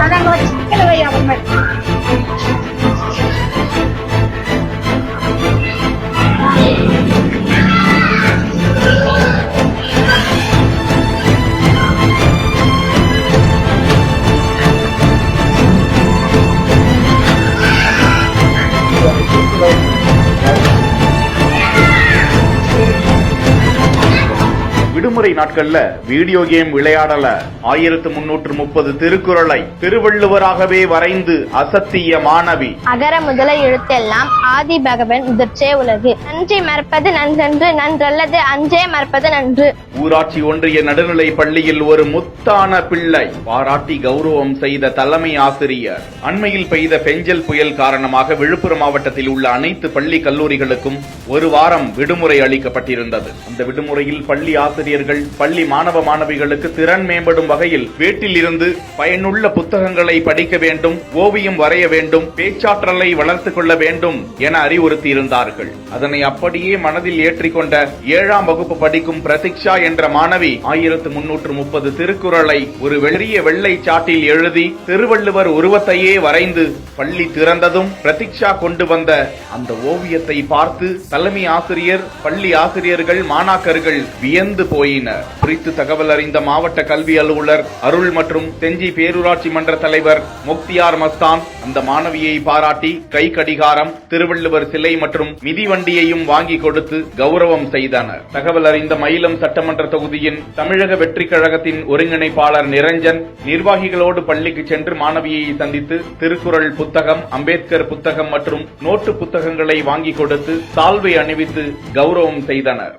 அதாங்க வச்சு கிளவை அவங்க விடுமுறை நாட்கள்ல வீடியோ கேம் விளையாடல 1330 திருக்குறளை திருவள்ளுவராகவே வரைந்து அசத்திய மாணவி. அகர முதல எழுத்தெல்லாம் ஆதி பகவன் முதற்றே உலகு. நன்றி மறப்பது நன்றன்று, நன்றல்லது அன்றே மறப்பது நன்று. ஊராட்சி ஒன்றிய நடுநிலை பள்ளியில் ஒரு முத்தான பிள்ளை பாராட்டி கௌரவம் செய்த தலைமை ஆசிரியர். அண்மையில் பெய்த பெஞ்சல் புயல் காரணமாக விழுப்புரம் மாவட்டத்தில் உள்ள அனைத்து பள்ளி கல்லூரிகளுக்கும் ஒரு வாரம் விடுமுறை அளிக்கப்பட்டிருந்தது. அந்த விடுமுறையில் பள்ளி ஆசிரியர்கள் பள்ளி மாணவ மாணவிகளுக்கு திறன் மேம்படும் வகையில் வீட்டில் இருந்து பயனுள்ள புத்தகங்களை படிக்க வேண்டும், ஓவியம் வரைய வேண்டும், பேச்சாற்றலை வளர்த்துக் கொள்ள வேண்டும் என அறிவுறுத்தியிருந்தார்கள். அதனை அப்படியே மனதில் ஏற்றிக்கொண்ட 7ஆம் வகுப்பு படிக்கும் பிரதீக்ஷா என்ற மாணவி 1330 திருக்குறளை ஒரு பெரிய வெள்ளை சாட்டில் எழுதி திருவள்ளுவர் உருவத்தையே வரைந்து பள்ளி திறந்ததும் பிரதீக்ஷா கொண்டு வந்த அந்த ஓவியத்தை பார்த்து தலைமை ஆசிரியர், பள்ளி ஆசிரியர்கள், மாணாக்கர்கள் வியந்து போயினர். குறித்து தகவல் அறிந்த மாவட்ட கல்வி அலுவலர் அருள் மற்றும் செஞ்சி பேரூராட்சி மன்ற தலைவர் முக்தியார் மஸ்தான் அந்த மாணவியை பாராட்டி கை கடிகாரம், திருவள்ளுவர் சிலை மற்றும் மிதிவண்டியையும் வாங்கி கொடுத்து கௌரவம் செய்தனர். தகவல் அறிந்த மயிலம் சட்டமன்ற தொகுதியின் தமிழக வெற்றி கழகத்தின் ஒருங்கிணைப்பாளர் நிரஞ்சன் நிர்வாகிகளோடு பள்ளிக்கு சென்று மாணவியை சந்தித்து திருக்குறள் புத்தகம், அம்பேத்கர் புத்தகம் மற்றும் நோட்டு புத்தகங்களை வாங்கி கொடுத்து சால்வை அணிவித்து கௌரவம் செய்தனர்.